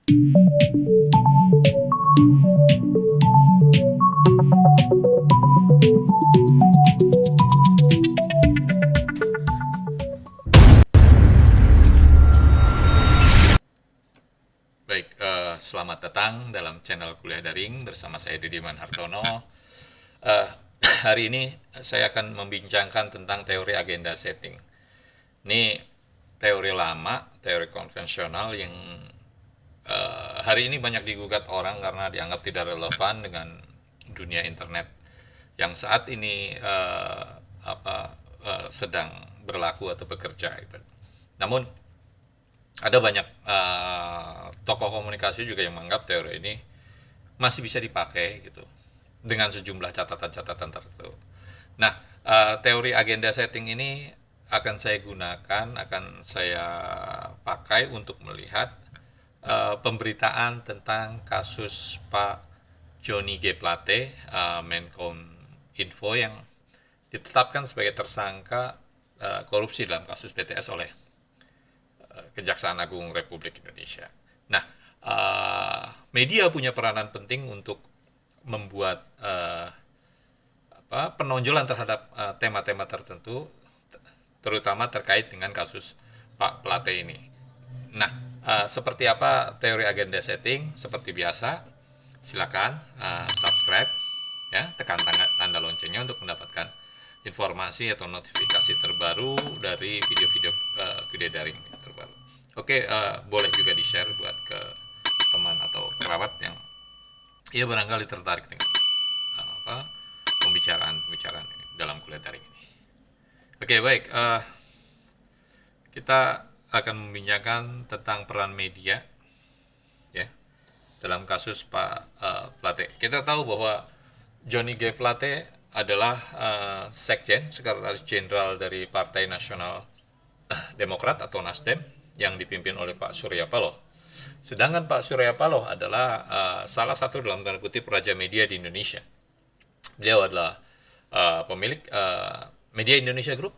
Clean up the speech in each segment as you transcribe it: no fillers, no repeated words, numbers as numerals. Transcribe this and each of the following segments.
Baik, selamat datang dalam channel Kuliah Daring bersama saya Didiman Hartono. Eh, Hari ini saya akan membincangkan tentang teori agenda setting. Ini teori lama, teori konvensional yang hari ini banyak digugat orang karena dianggap tidak relevan dengan dunia internet yang saat ini sedang berlaku atau bekerja. Gitu. Namun ada banyak tokoh komunikasi juga yang menganggap teori ini masih bisa dipakai gitu dengan sejumlah catatan-catatan tertentu. Nah, teori agenda setting ini akan saya gunakan, akan saya pakai untuk melihat pemberitaan tentang kasus Pak Johnny G. Plate, Menkom Info yang ditetapkan sebagai tersangka korupsi dalam kasus BTS oleh Kejaksaan Agung Republik Indonesia. Nah, media punya peranan penting untuk membuat penonjolan terhadap tema-tema tertentu, terutama terkait dengan kasus Pak Plate ini. Nah, seperti apa teori agenda setting? Seperti biasa, silakan subscribe, ya, tekan tanda loncengnya untuk mendapatkan informasi atau notifikasi terbaru dari video-video Kuliah Daring terbaru. Oke, boleh juga di-share buat ke teman atau kerabat yang ya barangkali tertarik dengan pembicaraan ini dalam Kuliah Daring ini. Oke, baik, kita akan membincangkan tentang peran media ya dalam kasus Pak Plate. Kita tahu bahwa Johnny G. Plate adalah Sekjen, Sekretaris Jenderal dari Partai Nasional Demokrat atau Nasdem yang dipimpin oleh Pak Surya Paloh. Sedangkan Pak Surya Paloh adalah salah satu dalam tanda kutip raja media di Indonesia. Beliau adalah pemilik Media Indonesia Group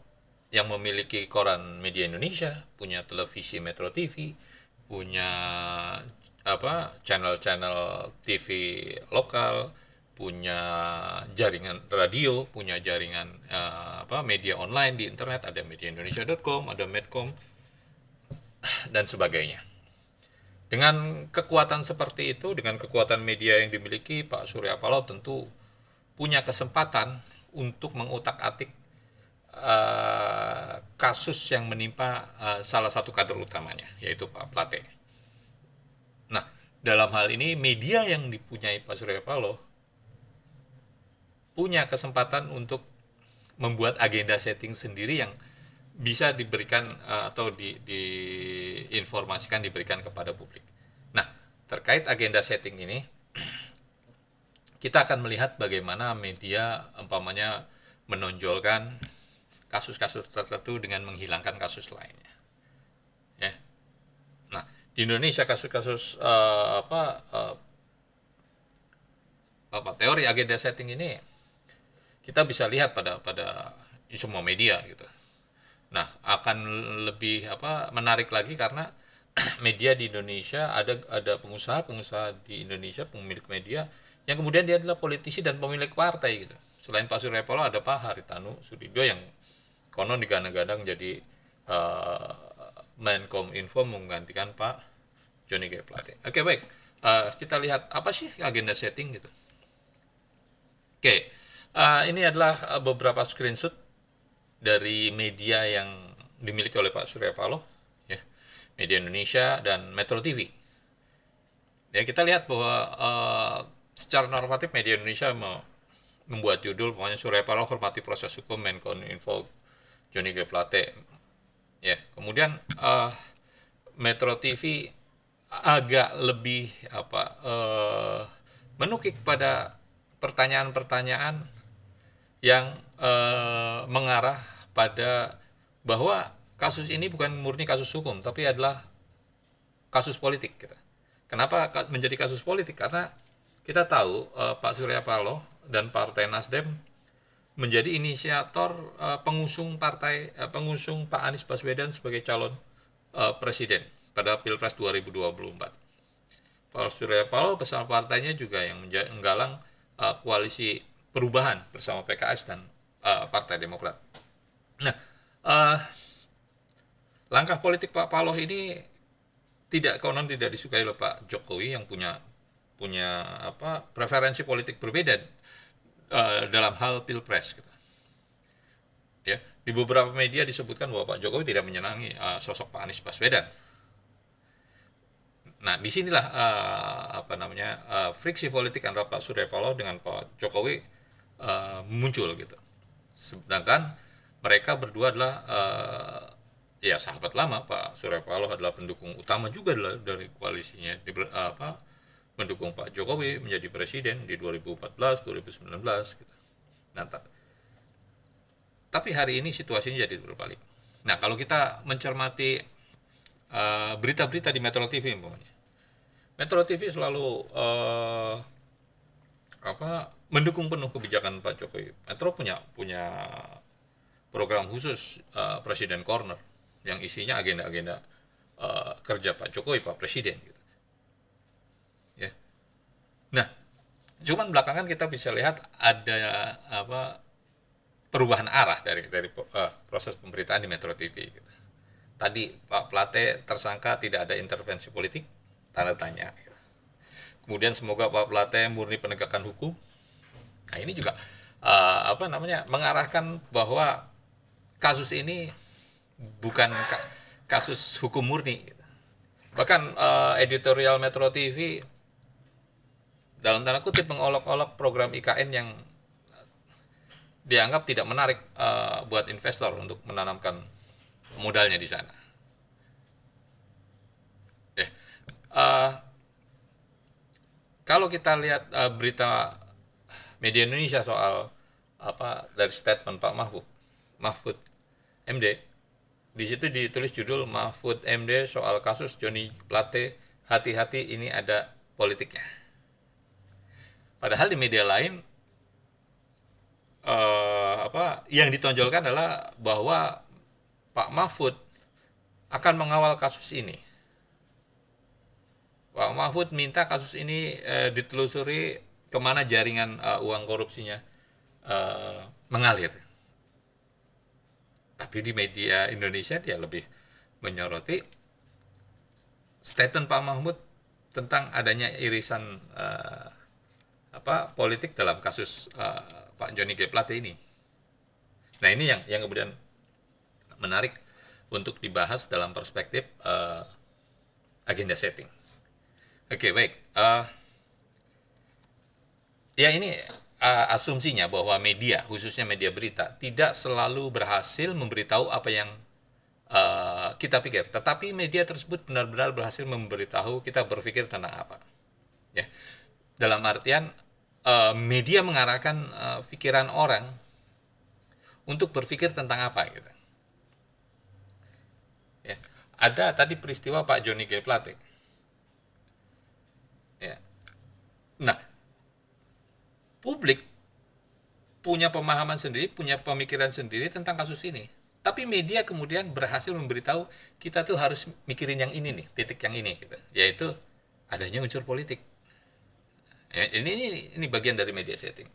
yang memiliki koran Media Indonesia, punya televisi Metro TV, punya channel-channel TV lokal, punya jaringan radio, punya jaringan media online di internet, ada mediaindonesia.com, ada Medcom dan sebagainya. Dengan kekuatan seperti itu, dengan kekuatan media yang dimiliki, Pak Surya Paloh tentu punya kesempatan untuk mengutak-atik kasus yang menimpa salah satu kader utamanya, yaitu Pak Plate. Nah, dalam hal ini media yang dipunyai Pak Surya Paloh punya kesempatan untuk membuat agenda setting sendiri yang bisa diberikan atau diinformasikan, diberikan kepada publik. Nah, terkait agenda setting ini, kita akan melihat bagaimana media umpamanya menonjolkan kasus-kasus tertentu dengan menghilangkan kasus lainnya. Ya. Nah, di Indonesia kasus-kasus teori agenda setting ini kita bisa lihat pada semua media gitu. Nah, akan lebih menarik lagi karena media di Indonesia ada pengusaha di Indonesia, pemilik media yang kemudian dia adalah politisi dan pemilik partai gitu. Selain Pak Surya Paloh ada Pak Haritanu Sudibyo yang konon digadang-gadang jadi Menkom Info menggantikan Pak Johnny G. Plate. Oke, baik. Kita lihat apa sih agenda setting gitu. Oke, ini adalah beberapa screenshot dari media yang dimiliki oleh Pak Surya Paloh, ya, Media Indonesia dan Metro TV. Ya, kita lihat bahwa secara normatif Media Indonesia membuat judul, pokoknya Surya Paloh hormati proses hukum Menkom Info Johnny G. Plate. Ya, kemudian Metro TV agak lebih menukik pada pertanyaan-pertanyaan yang mengarah pada bahwa kasus ini bukan murni kasus hukum, tapi adalah kasus politik. Kenapa menjadi kasus politik? Karena kita tahu Pak Surya Paloh dan Partai Nasdem menjadi inisiator pengusung Pak Anies Baswedan sebagai calon presiden pada Pilpres 2024. Pak Surya Paloh bersama partainya juga yang menggalang koalisi perubahan bersama PKS dan Partai Demokrat. Nah, uh, langkah politik Pak Paloh ini konon tidak disukai oleh Pak Jokowi yang punya punya preferensi politik berbeda dalam hal pilpres. Gitu. Ya, di beberapa media disebutkan bahwa Pak Jokowi tidak menyenangi sosok Pak Anies Baswedan. Nah, disinilah friksi politik antara Pak Surya Paloh dengan Pak Jokowi muncul gitu. Sedangkan mereka berdua adalah ya sahabat lama. Pak Surya Paloh adalah pendukung utama juga dari koalisinya mendukung Pak Jokowi menjadi presiden di 2014, 2019 gitu. Nah, tapi hari ini situasinya jadi berbalik. Nah, kalau kita mencermati berita-berita di Metro TV umpamanya. Metro TV selalu mendukung penuh kebijakan Pak Jokowi. Metro punya program khusus Presiden Corner yang isinya agenda-agenda kerja Pak Jokowi, Pak Presiden gitu. Ya. Nah, cuman belakangan kita bisa lihat ada perubahan arah dari proses pemberitaan di Metro TV gitu. Tadi Pak Plate tersangka tidak ada intervensi politik, tanda tanya. Kemudian semoga Pak Plate murni penegakan hukum. Nah, ini juga mengarahkan bahwa kasus ini bukan kasus hukum murni. Bahkan editorial Metro TV dalam tanda kutip mengolok-olok program IKN yang dianggap tidak menarik buat investor untuk menanamkan modalnya di sana. Kalau kita lihat berita media Indonesia soal dari statement Pak Mahfud MD, di situ ditulis judul Mahfud MD soal kasus Johnny Plate, hati-hati ini ada politiknya. Padahal di media lain yang ditonjolkan adalah bahwa Pak Mahfud akan mengawal kasus ini. Pak Mahfud minta kasus ini ditelusuri kemana jaringan uang korupsinya mengalir. Tapi di media Indonesia dia lebih menyoroti statement Pak Mahfud tentang adanya irisan politik dalam kasus Pak Johnny G. Plate ini. Nah, ini yang kemudian menarik untuk dibahas dalam perspektif agenda setting. Oke, baik. Ya, ini asumsinya bahwa media, khususnya media berita, tidak selalu berhasil memberitahu apa yang kita pikir. Tetapi media tersebut benar-benar berhasil memberitahu kita berpikir tentang apa. Ya. Dalam artian, media mengarahkan pikiran orang untuk berpikir tentang apa gitu. Ya. Ada tadi peristiwa Pak Johnny G. Plate. Ya. Nah, publik punya pemahaman sendiri, punya pemikiran sendiri tentang kasus ini. Tapi media kemudian berhasil memberitahu kita tuh harus mikirin yang ini nih, titik yang ini gitu. Yaitu adanya unsur politik. Ya, ini bagian dari media setting.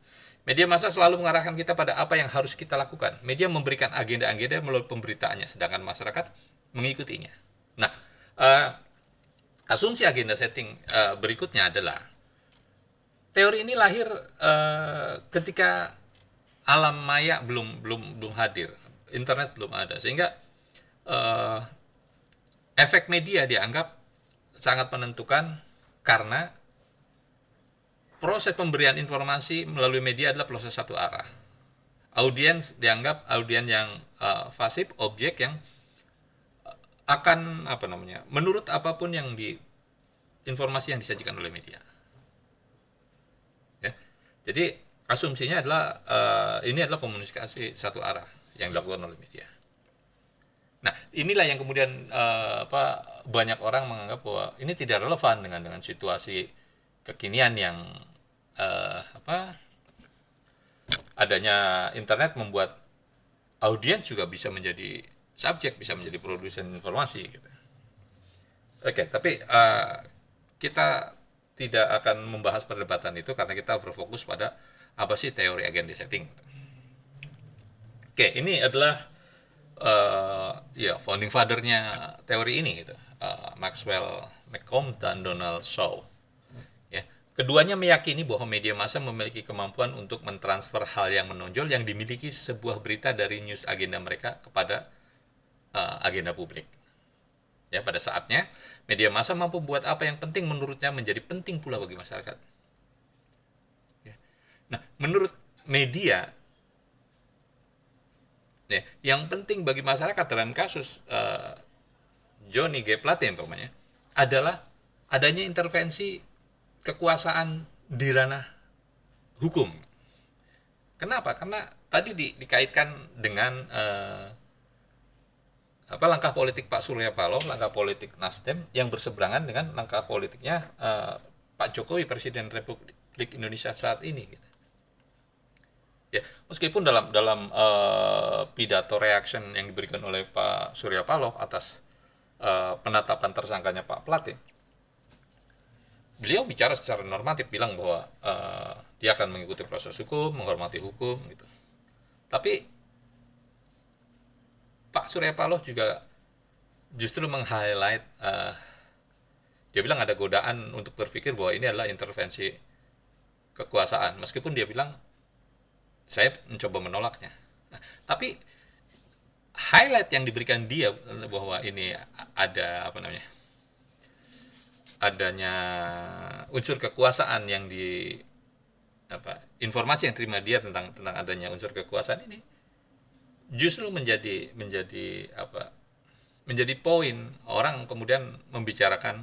Media massa selalu mengarahkan kita pada apa yang harus kita lakukan. Media memberikan agenda-agenda melalui pemberitaannya, sedangkan masyarakat mengikutinya. Nah, asumsi agenda setting berikutnya adalah teori ini lahir ketika alam maya belum hadir, internet belum ada, sehingga efek media dianggap sangat menentukan karena proses pemberian informasi melalui media adalah proses satu arah. Audiens dianggap audiens yang pasif, objek yang akan menurut apapun yang informasi yang disajikan oleh media. Ya. Jadi asumsinya adalah ini adalah komunikasi satu arah yang dilakukan oleh media. Nah, inilah yang kemudian banyak orang menganggap bahwa ini tidak relevan dengan situasi kekinian yang adanya internet membuat audiens juga bisa menjadi subjek, bisa menjadi produsen informasi gitu. Oke, tapi kita tidak akan membahas perdebatan itu karena kita berfokus pada apa sih teori agenda setting. Oke, ini adalah ya founding father-nya teori ini gitu. Maxwell McComb dan Donald Shaw. Ya, keduanya meyakini bahwa media massa memiliki kemampuan untuk mentransfer hal yang menonjol yang dimiliki sebuah berita dari news agenda mereka kepada agenda publik. Ya, pada saatnya media massa mampu membuat apa yang penting menurutnya menjadi penting pula bagi masyarakat. Ya. Nah, menurut media, ya, yang penting bagi masyarakat dalam kasus Johnny G. Plate umpamanya adalah adanya intervensi kekuasaan di ranah hukum. Kenapa? Karena tadi dikaitkan dengan langkah politik Pak Surya Paloh, langkah politik Nasdem yang berseberangan dengan langkah politiknya Pak Jokowi, Presiden Republik Indonesia saat ini. Gitu. Ya, meskipun dalam pidato reaction yang diberikan oleh Pak Surya Paloh atas penetapan tersangkanya Pak Plate, beliau bicara secara normatif bilang bahwa dia akan mengikuti proses hukum, menghormati hukum, gitu. Tapi Pak Surya Paloh juga justru meng-highlight, dia bilang ada godaan untuk berpikir bahwa ini adalah intervensi kekuasaan, meskipun dia bilang saya mencoba menolaknya. Nah, tapi highlight yang diberikan dia bahwa ini ada adanya unsur kekuasaan yang informasi yang terima dia tentang adanya unsur kekuasaan ini justru menjadi poin orang kemudian membicarakan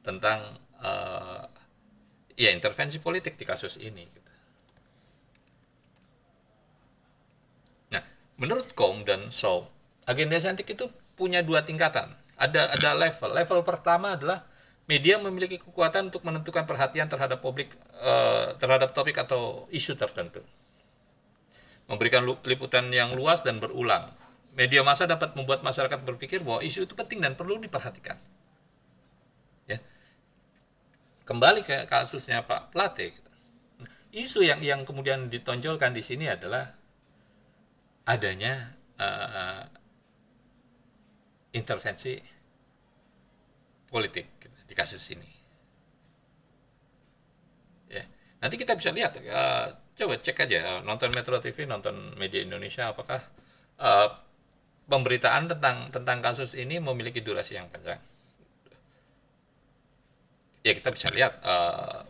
tentang intervensi politik di kasus ini. Gitu. Nah, menurut Combe dan Shaw, agenda setting itu punya dua tingkatan. Ada level. Level pertama adalah media memiliki kekuatan untuk menentukan perhatian terhadap publik terhadap topik atau isu tertentu. Memberikan liputan yang luas dan berulang. Media massa dapat membuat masyarakat berpikir bahwa isu itu penting dan perlu diperhatikan. Ya. Kembali ke kasusnya Pak Plate. Isu yang kemudian ditonjolkan di sini adalah adanya intervensi politik di kasus ini. Ya. Nanti kita bisa lihat, coba cek aja, nonton Metro TV, nonton Media Indonesia, apakah pemberitaan tentang kasus ini memiliki durasi yang panjang. Ya kita bisa lihat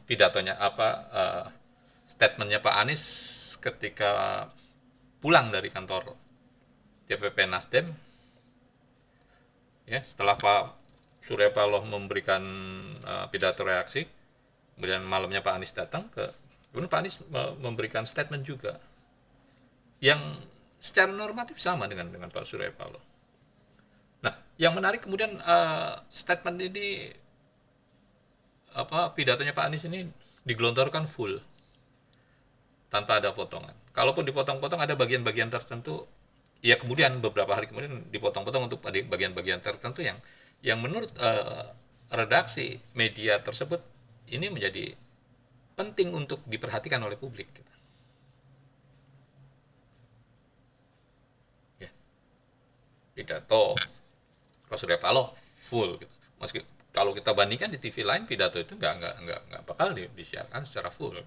pidatonya statementnya Pak Anies ketika pulang dari kantor DPP Nasdem, ya setelah Pak Surya Paloh memberikan pidato reaksi, kemudian malamnya Pak Anies datang kemudian Pak Anies memberikan statement juga yang secara normatif sama dengan Pak Surya Paloh. Nah, yang menarik kemudian statement ini pidatonya Pak Anies ini digelontorkan full tanpa ada potongan. Kalaupun dipotong-potong ada bagian-bagian tertentu, ya kemudian beberapa hari kemudian dipotong-potong untuk bagian-bagian tertentu yang menurut redaksi media tersebut ini menjadi penting untuk diperhatikan oleh publik. Ya. Pidato Pak Surya Paloh full. Gitu. Meski kalau kita bandingkan di TV lain pidato itu nggak bakal disiarkan secara full.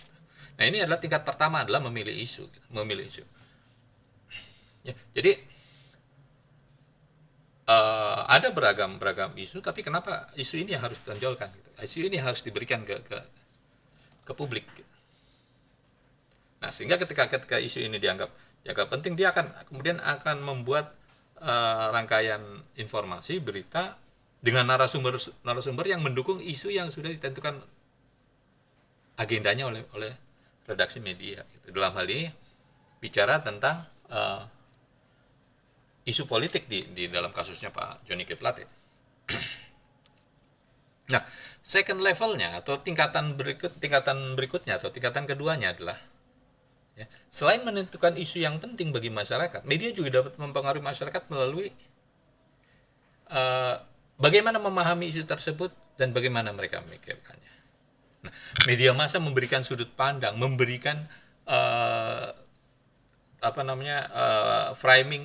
Nah ini adalah tingkat pertama adalah memilih isu. Ya, jadi ada beragam isu, tapi kenapa isu ini harus ditonjolkan? Gitu. Isu ini harus diberikan ke publik. Gitu. Nah sehingga ketika isu ini dianggap penting, dia kemudian akan membuat rangkaian informasi berita dengan narasumber yang mendukung isu yang sudah ditentukan agendanya oleh redaksi media. Gitu. Dalam hal ini bicara tentang isu politik di dalam kasusnya Pak Johnny G. Plate. Nah, second levelnya atau tingkatan berikutnya atau tingkatan keduanya adalah selain menentukan isu yang penting bagi masyarakat, media juga dapat mempengaruhi masyarakat melalui bagaimana memahami isu tersebut dan bagaimana mereka memikirkannya. Media massa memberikan sudut pandang, memberikan eh, framing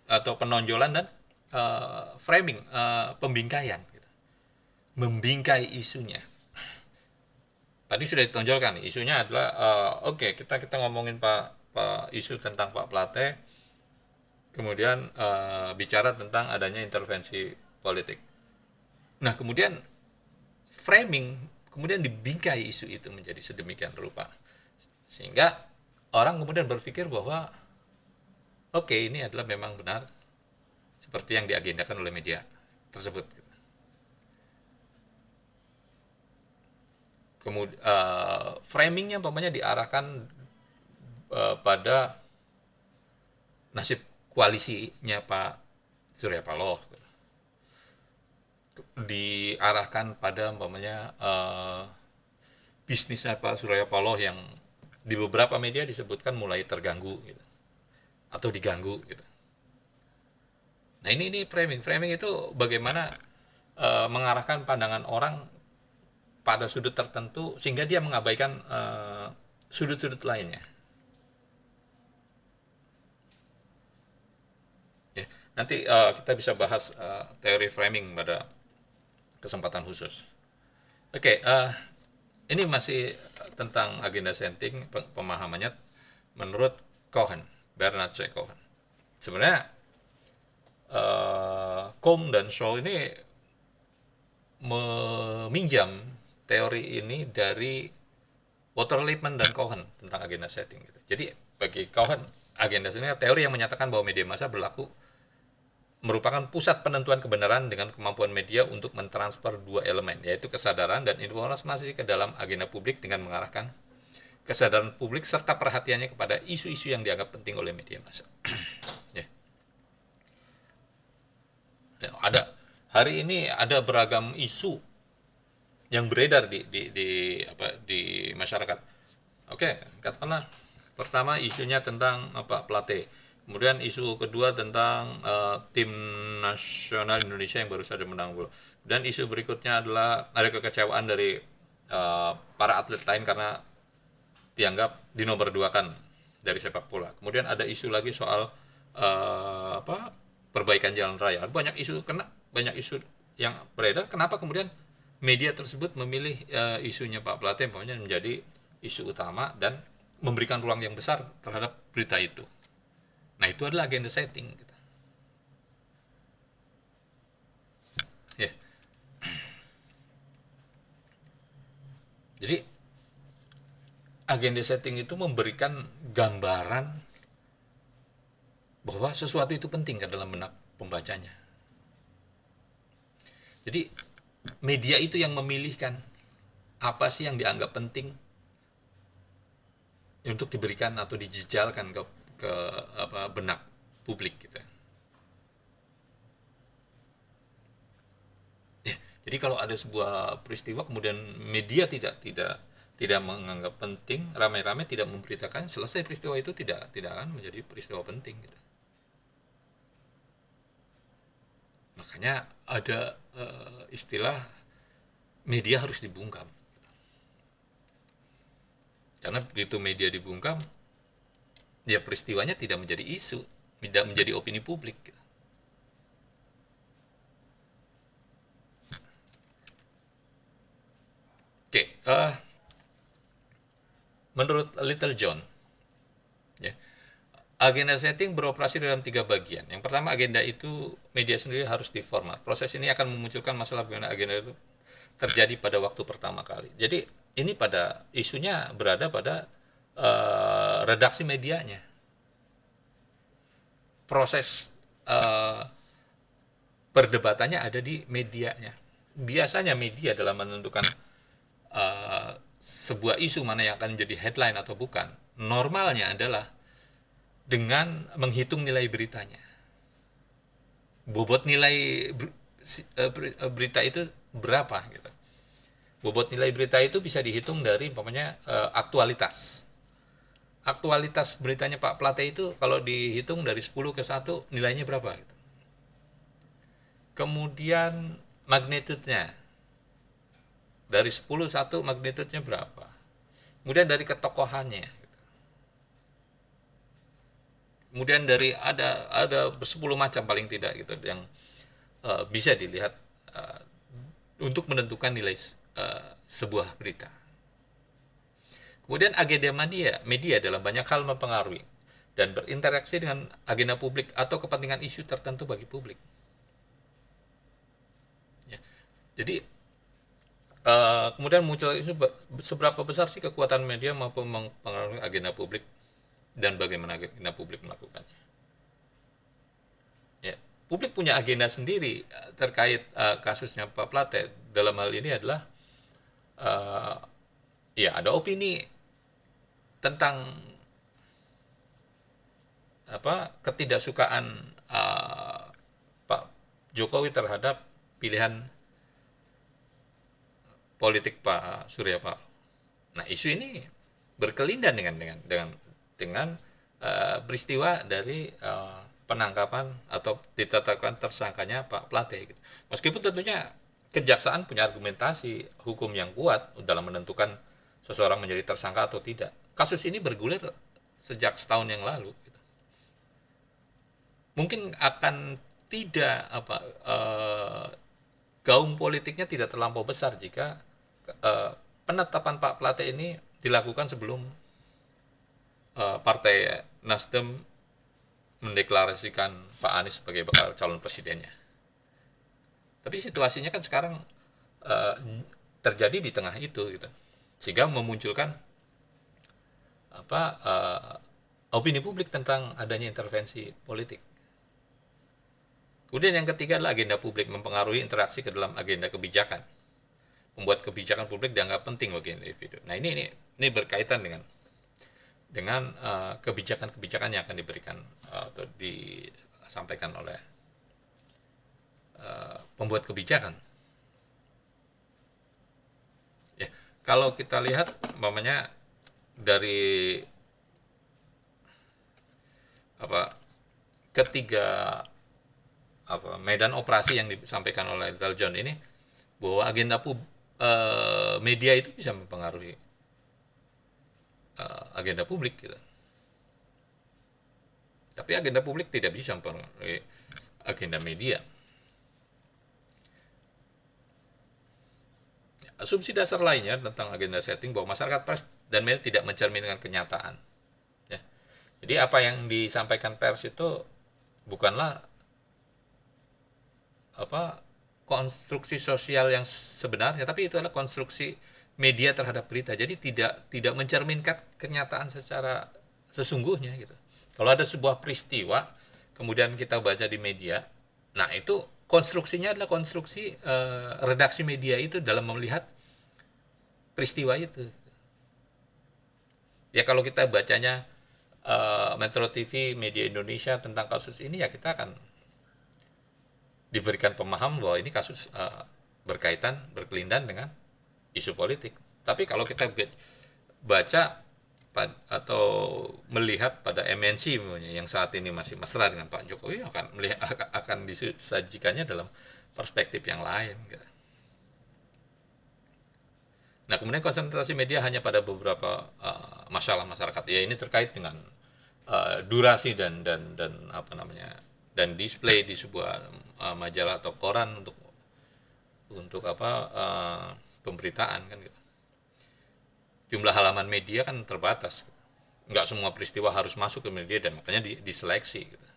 atau penonjolan dan framing, pembingkaian, gitu. Membingkai isunya. Tadi sudah ditonjolkan, isunya adalah oke, kita ngomongin isu tentang Pak Plate, kemudian bicara tentang adanya intervensi politik. Nah, kemudian framing, kemudian dibingkai isu itu menjadi sedemikian rupa, sehingga orang kemudian berpikir bahwa oke, ini adalah memang benar seperti yang diagendakan oleh media tersebut. Kemudian framingnya umpamanya diarahkan pada nasib koalisinya Pak Surya Paloh, diarahkan pada umpamanya bisnisnya Pak Surya Paloh yang di beberapa media disebutkan mulai terganggu, gitu, atau diganggu, gitu. Nah, ini framing itu bagaimana mengarahkan pandangan orang pada sudut tertentu sehingga dia mengabaikan sudut-sudut lainnya. Ya, nanti kita bisa bahas teori framing pada kesempatan khusus. Oke, ini masih tentang agenda setting, pemahamannya menurut Cohen, Bernard C. Cohen. Sebenarnya Cohn dan Shaw ini meminjam teori ini dari Walter Lippmann dan Cohen tentang agenda setting, gitu. Jadi bagi Cohen, agenda setting teori yang menyatakan bahwa media massa merupakan pusat penentuan kebenaran dengan kemampuan media untuk mentransfer dua elemen, yaitu kesadaran dan informasi ke dalam agenda publik dengan mengarahkan kesadaran publik serta perhatiannya kepada isu-isu yang dianggap penting oleh media massa. Ya. Ya, hari ini ada beragam isu yang beredar di masyarakat. Oke, katakanlah pertama isunya tentang Plate. Kemudian isu kedua tentang tim nasional Indonesia yang baru saja menang gol. Dan isu berikutnya adalah ada kekecewaan dari para atlet lain karena dianggap dinomorduakan dari sepak bola. Kemudian ada isu lagi soal perbaikan jalan raya. Banyak isu yang beredar. Kenapa kemudian media tersebut memilih isunya Pak Plate menjadi isu utama dan memberikan ruang yang besar terhadap berita itu. Nah, itu adalah agenda setting. Ya. Jadi agenda setting itu memberikan gambaran bahwa sesuatu itu penting ke dalam benak pembacanya. Jadi media itu yang memilihkan apa sih yang dianggap penting untuk diberikan atau dijejalkan ke benak publik, gitu. Ya, jadi kalau ada sebuah peristiwa kemudian media tidak menganggap penting, ramai-ramai tidak memberitakan, selesai peristiwa itu tidak akan menjadi peristiwa penting, gitu. Makanya ada istilah media harus dibungkam. Karena begitu media dibungkam, ya peristiwanya tidak menjadi isu, tidak menjadi opini publik. Oke, menurut Little John, ya, agenda setting beroperasi dalam 3 bagian. Yang pertama, agenda itu media sendiri harus diformat. Proses ini akan memunculkan masalah bagaimana agenda itu terjadi pada waktu pertama kali. Jadi ini pada isunya berada pada redaksi medianya. Proses perdebatannya ada di medianya. Biasanya media dalam menentukan sebuah isu mana yang akan menjadi headline atau bukan, normalnya adalah dengan menghitung nilai beritanya. Bobot nilai berita itu berapa, gitu. Bobot nilai berita itu bisa dihitung dari umpamanya aktualitas. Aktualitas beritanya Pak Plate itu kalau dihitung dari 10 ke 1 nilainya berapa, gitu. Kemudian magnitude-nya. Dari 10 satu magnitudenya berapa? Kemudian dari ketokohannya. Kemudian dari ada 10 macam paling tidak gitu yang bisa dilihat uh, untuk menentukan nilai sebuah berita. Kemudian agenda media dalam banyak hal mempengaruhi dan berinteraksi dengan agenda publik atau kepentingan isu tertentu bagi publik. Ya. Jadi kemudian muncul isu seberapa besar sih kekuatan media mampu mempengaruhi agenda publik dan bagaimana agenda publik melakukannya. Ya, publik punya agenda sendiri terkait kasusnya Pak Plate. Dalam hal ini adalah uh, ya ada opini tentang ketidaksukaan Pak Jokowi terhadap pilihan politik Pak Surya Paloh. Nah, isu ini berkelindan dengan peristiwa dari penangkapan atau ditetapkan tersangkanya Pak Plate. Gitu. Meskipun tentunya kejaksaan punya argumentasi hukum yang kuat dalam menentukan seseorang menjadi tersangka atau tidak. Kasus ini bergulir sejak setahun yang lalu. Gitu. Mungkin akan tidak gaung politiknya tidak terlampau besar jika penetapan Pak Plate ini dilakukan sebelum Partai Nasdem mendeklarasikan Pak Anies sebagai bakal calon presidennya. Tapi situasinya kan sekarang uh, terjadi di tengah itu, gitu. Sehingga memunculkan opini publik tentang adanya intervensi politik. Kemudian yang ketiga adalah agenda publik mempengaruhi interaksi ke dalam agenda kebijakan. Membuat kebijakan publik dianggap penting bagi individu. Nah ini berkaitan dengan kebijakan-kebijakan yang akan diberikan atau disampaikan oleh pembuat kebijakan. Ya, kalau kita lihat, umpamanya dari ketiga medan operasi yang disampaikan oleh Little John ini, bahwa agenda media itu bisa mempengaruhi agenda publik gitu. Tapi agenda publik tidak bisa mempengaruhi agenda media. Asumsi dasar lainnya tentang agenda setting bahwa masyarakat pers dan media tidak mencerminkan kenyataan. Ya. Jadi apa yang disampaikan pers itu bukanlah konstruksi sosial yang sebenarnya, tapi itu adalah konstruksi media terhadap berita. Jadi tidak mencerminkan kenyataan secara sesungguhnya gitu. Kalau ada sebuah peristiwa, kemudian kita baca di media, nah itu konstruksinya adalah konstruksi redaksi media itu dalam melihat peristiwa itu. Ya kalau kita bacanya Metro TV, media Indonesia tentang kasus ini, ya kita akan diberikan pemahaman bahwa ini kasus berkelindan dengan isu politik. Tapi kalau kita baca atau melihat pada MNC yang saat ini masih mesra dengan Pak Jokowi, akan disajikannya dalam perspektif yang lain. Nah, kemudian konsentrasi media hanya pada beberapa masalah masyarakat. Ya, ini terkait dengan durasi dan display di sebuah majalah atau koran untuk pemberitaan kan gitu. Jumlah halaman media kan terbatas. Nggak semua peristiwa harus masuk ke media dan makanya diseleksi gitu.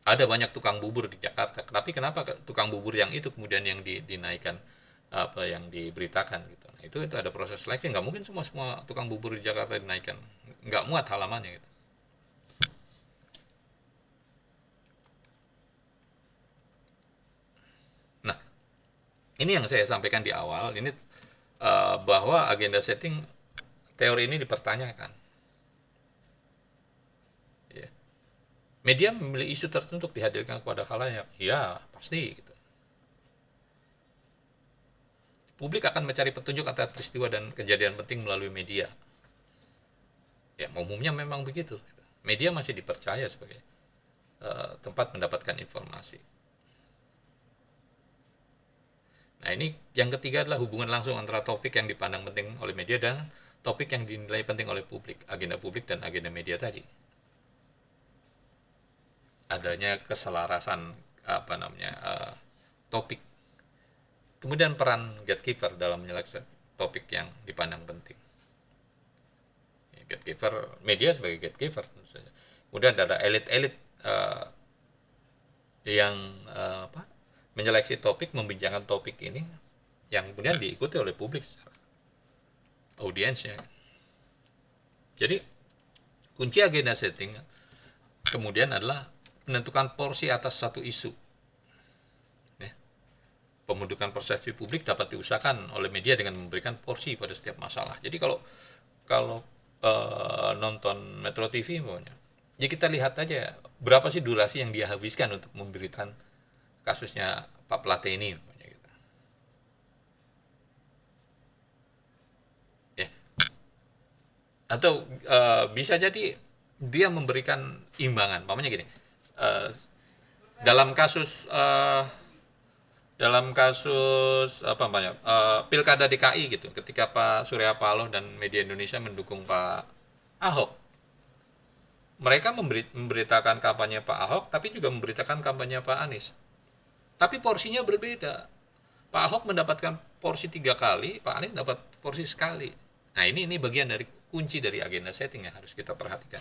Ada banyak tukang bubur di Jakarta. Tapi kenapa tukang bubur yang itu kemudian yang dinaikkan yang diberitakan gitu. Nah, itu ada proses seleksi. Nggak mungkin semua tukang bubur di Jakarta dinaikkan. Nggak muat halamannya gitu. Nah, ini yang saya sampaikan di awal. Ini bahwa agenda setting teori ini dipertanyakan. Ya. Media memilih isu tertentu untuk dihadirkan kepada khalayak. Ya, pasti. Gitu. Publik akan mencari petunjuk atas peristiwa dan kejadian penting melalui media. Ya, umumnya memang begitu. Media masih dipercaya sebagai tempat mendapatkan informasi. Nah, ini yang ketiga adalah hubungan langsung antara topik yang dipandang penting oleh media dan topik yang dinilai penting oleh publik, agenda publik dan agenda media tadi. Adanya keselarasan topik. Kemudian peran gatekeeper dalam menyeleksi topik yang dipandang penting. Gatekeeper, media sebagai gatekeeper tentu saja. Kemudian ada elit-elit yang menyeleksi topik, membincangkan topik ini yang kemudian diikuti oleh publik secara audiensnya. Jadi kunci agenda setting kemudian adalah menentukan porsi atas satu isu. Ya. Pembentukan persepsi publik dapat diusahakan oleh media dengan memberikan porsi pada setiap masalah. Jadi kalau nonton Metro TV pokoknya, ya kita lihat aja berapa sih durasi yang dia habiskan untuk memberitakan kasusnya Pak Plate ini. Gitu. Ya. Atau bisa jadi dia memberikan imbangan. Pamannya gini, dalam kasus Pilkada DKI gitu, ketika Pak Surya Paloh dan media Indonesia mendukung Pak Ahok, mereka memberitakan kampanye Pak Ahok, tapi juga memberitakan kampanye Pak Anies. Tapi porsinya berbeda. Pak Ahok mendapatkan porsi 3 kali, Pak Anies dapat porsi sekali. Nah, ini bagian dari kunci dari agenda setting yang harus kita perhatikan.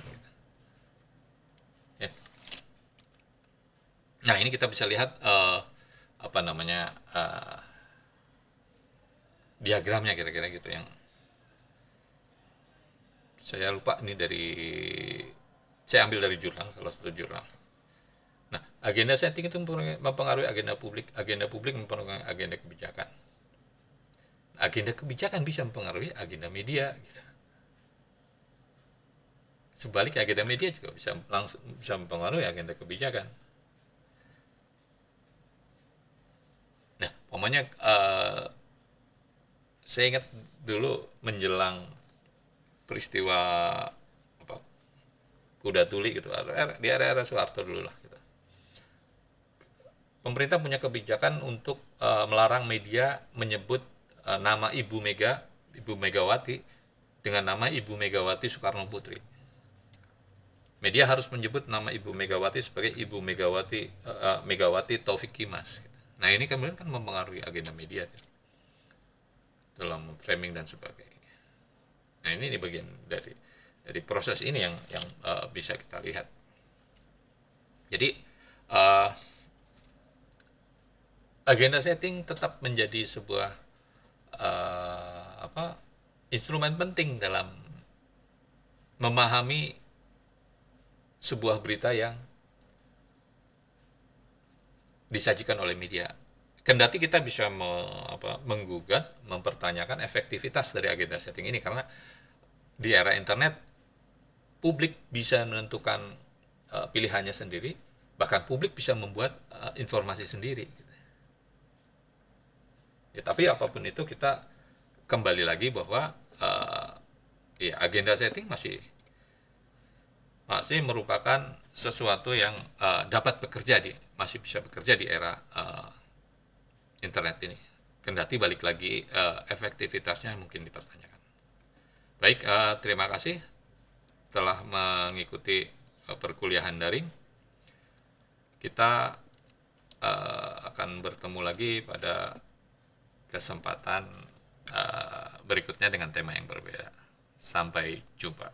Ya. Nah, ini kita bisa lihat diagramnya kira-kira gitu yang saya lupa, ini saya ambil dari salah satu jurnal. Nah, agenda setting itu mempengaruhi agenda publik mempengaruhi agenda kebijakan. Agenda kebijakan bisa mempengaruhi agenda media. Gitu. Sebaliknya agenda media juga bisa mempengaruhi agenda kebijakan. Nah, pokoknya saya ingat dulu menjelang peristiwa kuda tuli gitu, di era Soeharto dulu lah. Gitu. Pemerintah punya kebijakan untuk melarang media menyebut nama Ibu Megawati dengan nama Ibu Megawati Soekarno Putri. Media harus menyebut nama Ibu Megawati sebagai Ibu Megawati Taufik Kimas. Nah, ini kemudian kan mempengaruhi agenda media dalam framing dan sebagainya. Nah, ini bagian dari proses ini yang bisa kita lihat. Jadi agenda setting tetap menjadi sebuah instrumen penting dalam memahami sebuah berita yang disajikan oleh media. Kendati kita bisa menggugat, mempertanyakan efektivitas dari agenda setting ini, karena di era internet publik bisa menentukan pilihannya sendiri, bahkan publik bisa membuat informasi sendiri. Ya, tapi apapun itu kita kembali lagi bahwa agenda setting masih merupakan sesuatu yang masih bisa bekerja di era internet ini. Kendati balik lagi efektivitasnya mungkin dipertanyakan. Baik, terima kasih telah mengikuti perkuliahan daring. Kita akan bertemu lagi pada kesempatan berikutnya dengan tema yang berbeda. Sampai jumpa.